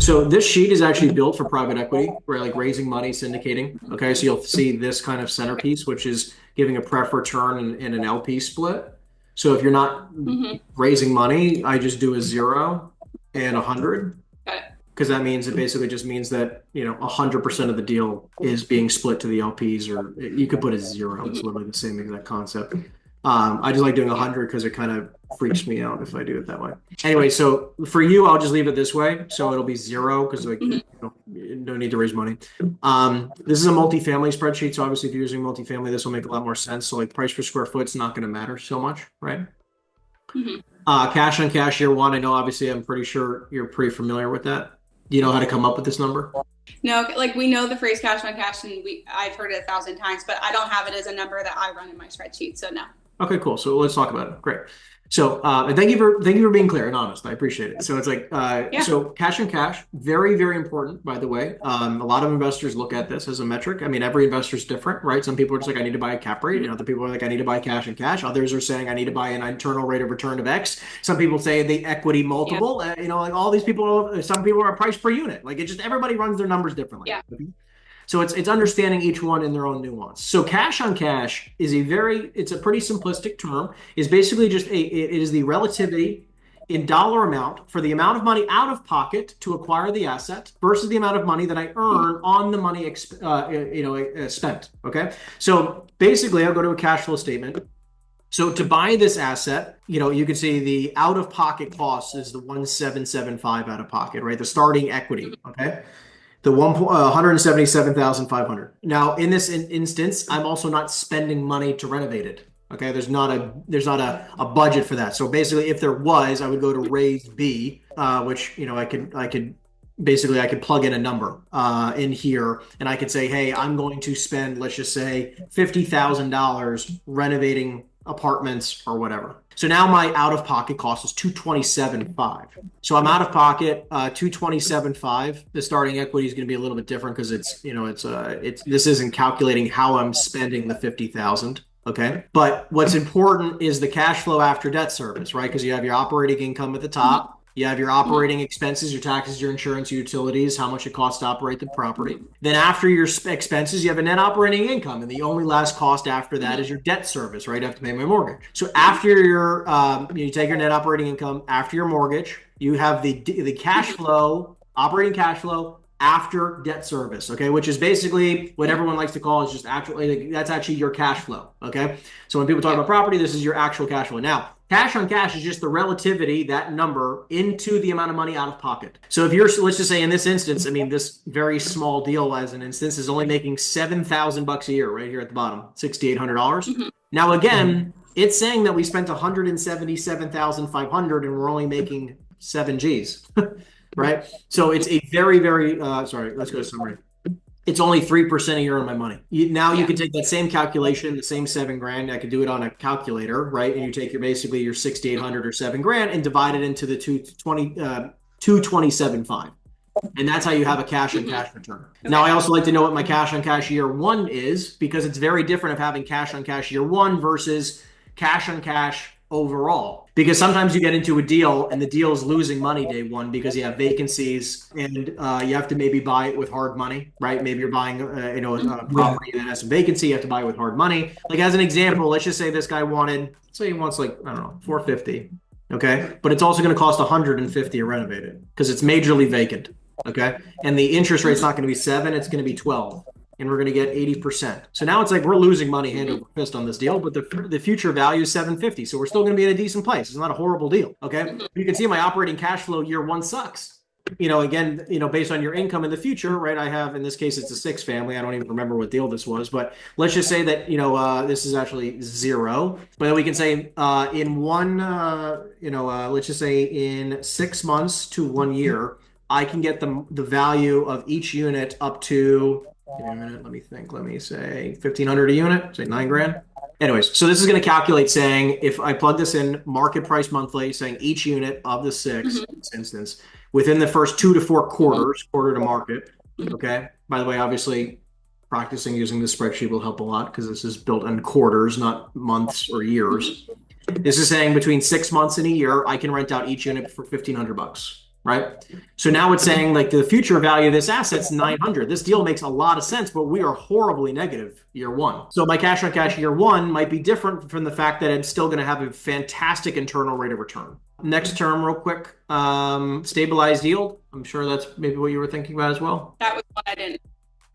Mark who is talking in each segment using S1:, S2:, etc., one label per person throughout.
S1: So this sheet is actually built for private equity, where like raising money, syndicating. Okay, so you'll see this kind of centerpiece, which is giving a pref return and an LP split. So if you're not
S2: Hmm.
S1: raising money, I just do a 0 and 100,
S2: Got it.
S1: because that means it basically just means that 100% of the deal is being split to the LPs, or you could put a 0. It's
S2: Hmm.
S1: literally the same exact concept. I just like doing 100 because it kind of freaks me out if I do it that way. Anyway, so for you, I'll just leave it this way. So it'll be 0 because like
S2: Hmm.
S1: no need to raise money. This is a multifamily spreadsheet. So obviously if you're using multifamily, this will make a lot more sense. So like price per square foot is not going to matter so much, right?
S2: Hmm.
S1: Cash on cash year one. I know obviously I'm pretty sure you're pretty familiar with that. Do you know how to come up with this number?
S2: No, like we know the phrase cash on cash, and I've heard it 1,000 times, but I don't have it as a number that I run in my spreadsheet. So no.
S1: Okay, cool. So let's talk about it. Great. So and thank you for being clear and honest. I appreciate it. So it's like
S2: Yeah.
S1: so cash and cash, very, very important, by the way. A lot of investors look at this as a metric. I mean, every investor is different, right? Some people are just like, I need to buy a cap rate, and other people are like, I need to buy cash and cash. Others are saying I need to buy an internal rate of return of X. Some people say the equity
S2: Yeah.
S1: multiple. Like all these people, some people are price per unit. Like it just everybody runs their numbers differently.
S2: Yeah.
S1: So it's understanding each one in their own nuance. So cash on cash is it's a pretty simplistic term. Is basically just it is the relativity in dollar amount for the amount of money out of pocket to acquire the asset versus the amount of money that I earn on the money spent. Okay, so basically I'll go to a cash flow statement. So to buy this asset, you can see the out of pocket cost is the 1,775 out of pocket, right? The starting equity. Okay. The 177,500. Now, in this instance, I'm also not spending money to renovate it. Okay, there's not a budget for that. So basically, if there was, I would go to raise B, which I could plug in a number in here, and I could say, hey, I'm going to spend, let's just say, $50,000 renovating apartments or whatever. So now my out of pocket cost is 227.5. So I'm out of pocket 227.5. The starting equity is going to be a little bit different because this isn't calculating how I'm spending the 50,000. Okay. But what's important is the cash flow after debt service, right? Because you have your operating income at the top. You have your operating expenses, your taxes, your insurance, your utilities, how much it costs to operate the property. Then after your expenses, you have a net operating income. And the only last cost after that is your debt service, right? I have to pay my mortgage. So after you take your net operating income, after your mortgage, you have the cash flow, operating cash flow after debt service, okay, which is basically what everyone likes to call is just actually, that's actually your cash flow, okay? So when people talk about property, this is your actual cash flow. Now, cash on cash is just the relativity, that number, into the amount of money out of pocket. So if let's just say in this instance, I mean, this very small deal as an instance is only making $7,000 a year right here at the bottom, $6,800.
S2: Hmm.
S1: Now, again, it's saying that we spent 177,500 and we're only making 7 G's. Right? So it's a very, very, sorry, let's go to summary. It's only 3% a year on my money. You can take that same calculation, the same 7 grand. I could do it on a calculator, right? And you take basically your 6,800 or 7 grand and divide it into the 227.5. And that's how you have a cash on cash return. Okay. Now, I also like to know what my cash on cash year one is, because it's very different of having cash on cash year one versus cash on cash overall, because sometimes you get into a deal and the deal is losing money day one because you have vacancies and you have to maybe buy it with hard money, right? Maybe you're buying a property that has some vacancy, you have to buy it with hard money. Like as an example, let's just say this guy say he wants like, I don't know, 450, okay, but it's also going to cost 150 to renovate it because it's majorly vacant, okay, and the interest rate's not going to be 7, it's going to be 12. And we're going to get 80%. So now it's like we're losing money hand over fist on this deal, but the future value is 750. So we're still going to be in a decent place. It's not a horrible deal. Okay. You can see my operating cash flow year one sucks. Again, based on your income in the future, right? I have, in this case, it's a 6 family. I don't even remember what deal this was, but let's just say that, this is actually 0. But then we can say let's just say in 6 months to 1 year, I can get the value of each unit up to, give me a minute. Let me think. Let me say 1,500 a unit, say 9 grand. Anyways, so this is going to calculate saying if I plug this in market price monthly, saying each unit of the 6, in this instance, within the first 2 to 4 quarters, quarter to market. Okay. By the way, obviously, practicing using this spreadsheet will help a lot because this is built in quarters, not months or years. This is saying between 6 months and a year, I can rent out each unit for $1,500. right? So now it's saying like the future value of this asset's 900. This deal makes a lot of sense, but we are horribly negative year one. So my cash on cash year one might be different from the fact that I'm still going to have a fantastic internal rate of return. Next term, real quick, stabilized yield. I'm sure that's maybe what you were thinking about as well.
S2: That was what I didn't.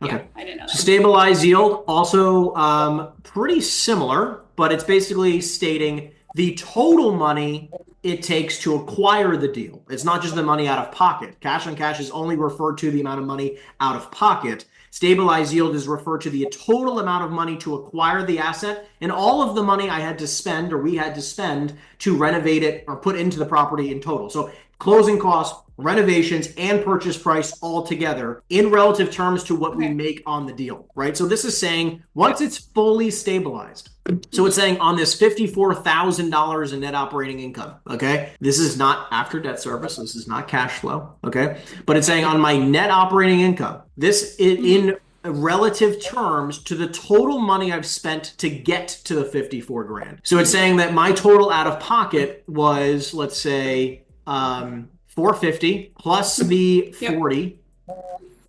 S1: Okay.
S2: Yeah, I didn't know that.
S1: So stabilized yield, also pretty similar, but it's basically stating the total money it takes to acquire the deal. It's not just the money out of pocket. Cash on cash is only referred to the amount of money out of pocket. Stabilized yield is referred to the total amount of money to acquire the asset and all of the money I had to spend or we had to spend to renovate it or put into the property in total. So closing costs, renovations, and purchase price all together in relative terms to what we make on the deal, right? So this is saying once it's fully stabilized, so it's saying on this $54,000 in net operating income, okay? This is not after debt service. This is not cash flow, okay? But it's saying on my net operating income, this in relative terms to the total money I've spent to get to the 54 grand. So it's saying that my total out of pocket was, let's say, 450 plus the 40,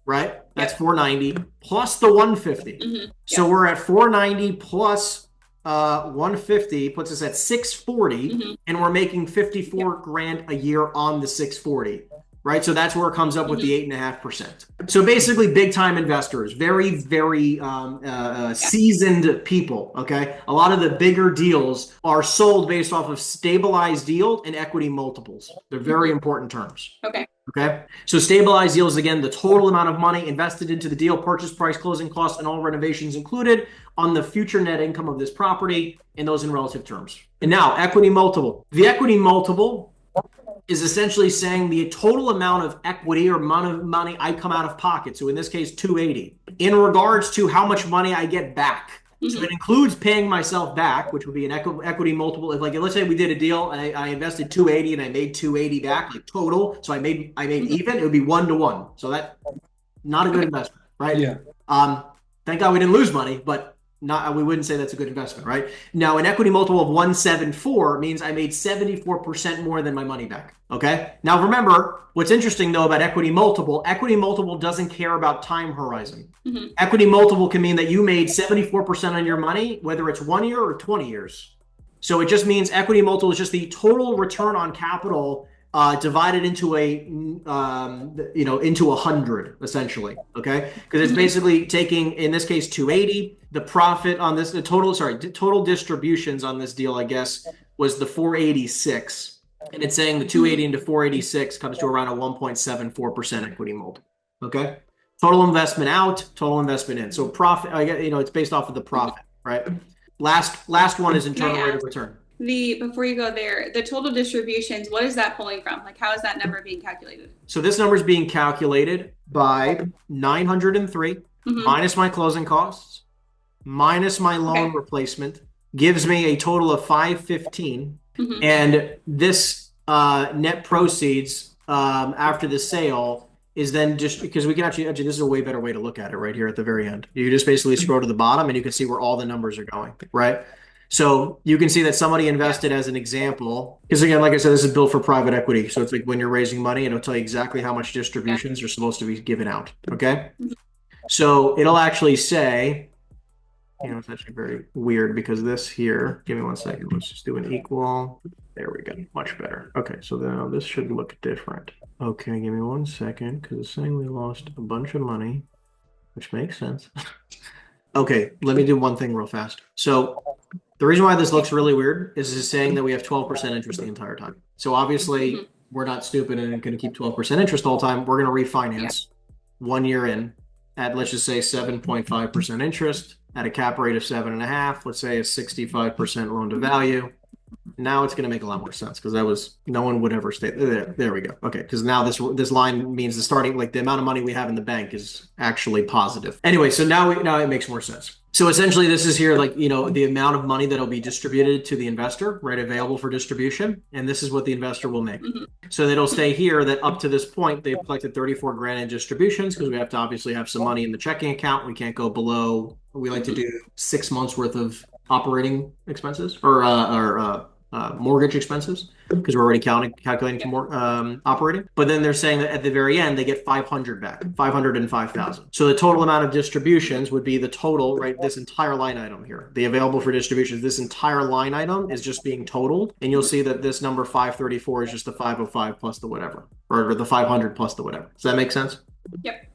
S1: right? That's 490 plus the 150. So we're at 490 plus 150 puts us at 640, and we're making 54 grand a year on the 640, right? So that's where it comes up with the 8.5%. So basically big time investors, very, very seasoned people, okay? A lot of the bigger deals are sold based off of stabilized yield and equity multiples. They're very important terms. Okay. So stabilized yield is, again, the total amount of money invested into the deal, purchase price, closing costs, and all renovations included on the future net income of this property, and those in relative terms. And now equity multiple. The equity multiple is essentially saying the total amount of equity or amount of money I come out of pocket. So in this case, 280 in regards to how much money I get back. So it includes paying myself back, which would be an equity multiple. If, like, let's say we did a deal and I invested 280 and I made 280 back, like total. So I made even. It would be 1-to-1. So that not a good investment, right?
S3: Yeah.
S1: Thank God we didn't lose money, but we wouldn't say that's a good investment, right? Now, an equity multiple of 174 means I made 74% more than my money back. Okay. Now, remember, what's interesting though about equity multiple doesn't care about time horizon. Equity multiple can mean that you made 74% on your money, whether it's 1 year or 20 years. So it just means equity multiple is just the total return on capital divided into into 100 essentially, okay? Because it's basically taking, in this case, 280. The profit on this, total distributions on this deal, I guess, was the 486, and it's saying the 280 into 486 comes to around a 1.74% equity multiple, okay? Total investment out, total investment in. So profit, it's based off of the profit, right? Last one is internal rate of return.
S2: Before you go there, the total distributions, what is that pulling from? Like, how is that number being calculated?
S1: So this number is being calculated by 903 minus my closing costs, minus my loan replacement, gives me a total of 515. And this net proceeds after the sale is then just, because we can actually, this is a way better way to look at it right here at the very end. You just basically scroll to the bottom and you can see where all the numbers are going, right? So you can see that somebody invested, as an example, because again, like I said, this is built for private equity. So it's like when you're raising money, it'll tell you exactly how much distributions are supposed to be given out. Okay. So it'll actually say, it's actually very weird because this here, give me 1 second. Let's just do an equal. There we go. Much better. Okay. So now this should look different. Okay. Give me 1 second because it's saying we lost a bunch of money, which makes sense. Okay. Let me do one thing real fast. So the reason why this looks really weird is it's saying that we have 12% interest the entire time. So obviously we're not stupid and going to keep 12% interest all the time. We're going to refinance 1 year in at, let's just say, 7.5% interest at a cap rate of 7.5. Let's say a 65% loan to value. Now it's going to make a lot more sense because no one would ever stay there. There we go. Okay. Because now this line means the starting, like the amount of money we have in the bank is actually positive. Anyway, so now it makes more sense. So essentially this is here, like, the amount of money that'll be distributed to the investor, right? Available for distribution. And this is what the investor will make. So it'll stay here that up to this point, they've collected 34 grand in distributions because we have to obviously have some money in the checking account. We can't go below, we like to do 6 months worth of operating expenses or mortgage expenses because we're already calculating for more operating. But then they're saying that at the very end, they get 500 back, 500 and 5,000. So the total amount of distributions would be the total, right? This entire line item here, the available for distributions, this entire line item is just being totaled. And you'll see that this number 534 is just the 505 plus the whatever, or the 500 plus the whatever. Does that make sense?
S2: Yep.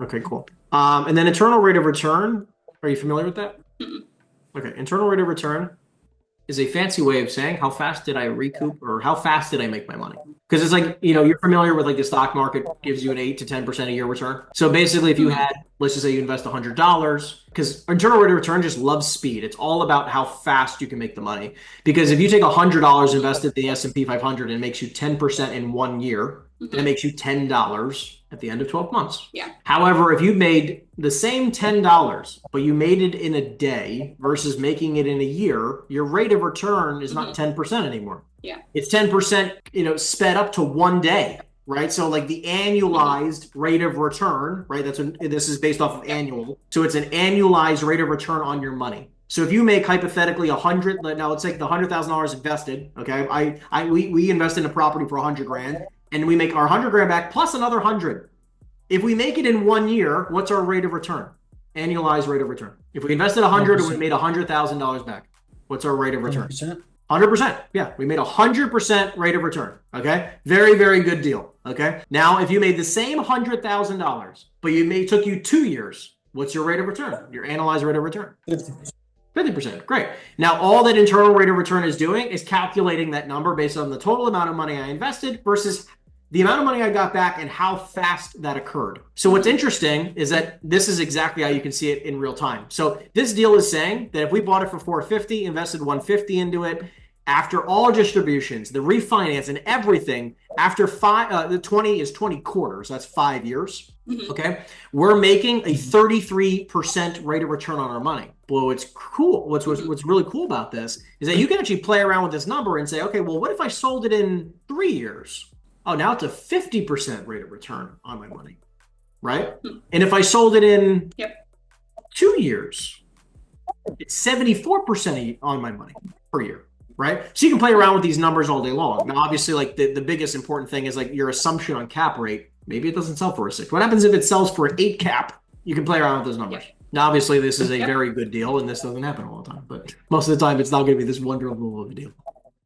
S1: Okay, cool. And then internal rate of return. Are you familiar with that? Okay, internal rate of return is a fancy way of saying how fast did I recoup or how fast did I make my money? Because it's like, you're familiar with like the stock market gives you an 8 to 10% a year return. So basically if you had, let's just say you invest $100, because internal rate of return just loves speed. It's all about how fast you can make the money. Because if you take $100 invested in the S&P 500 and it makes you 10% in 1 year, then it makes you $10 at the end of 12 months.
S2: Yeah.
S1: However, if you made the same $10, but you made it in a day versus making it in a year, your rate of return is not 10% anymore.
S2: Yeah.
S1: It's 10%, sped up to 1 day, right? So like the annualized rate of return, right? This is based off of annual. So it's an annualized rate of return on your money. So if you make hypothetically 100, now let's take the $100,000 invested. Okay. We invest in a property for 100 grand. And we make our 100 grand back plus another 100. If we make it in 1 year, what's our rate of return? Annualized rate of return. If we invested 100 and we made $100,000 back, what's our rate of return?
S3: 100%.
S1: 100%. Yeah, we made 100% rate of return. Okay, very, very good deal. Okay, now if you made the same $100,000, but took you 2 years, what's your rate of return? Your annualized rate of return?
S3: 50%.
S1: 50%. Great. Now, all that internal rate of return is doing is calculating that number based on the total amount of money I invested versus the amount of money I got back and how fast that occurred. So what's interesting is that this is exactly how you can see it in real time. So this deal is saying that if we bought it for 450, invested 150 into it, after all distributions, the refinance and everything, after the 20 is 20 quarters, that's 5 years. Okay. We're making a 33% rate of return on our money. Well, what's cool, what's really cool about this is that you can actually play around with this number and say, okay, well, what if I sold it in 3 years? Oh, now it's a 50% rate of return on my money, right? And if I sold it in 2 years, it's 74% on my money per year, right? So you can play around with these numbers all day long. Now, obviously, like the biggest important thing is like your assumption on cap rate. Maybe it doesn't sell for a 6. What happens if it sells for an 8 cap? You can play around with those numbers. Now, obviously, this is a very good deal, and this doesn't happen all the time. But most of the time, it's not going to be this wonderful of a deal.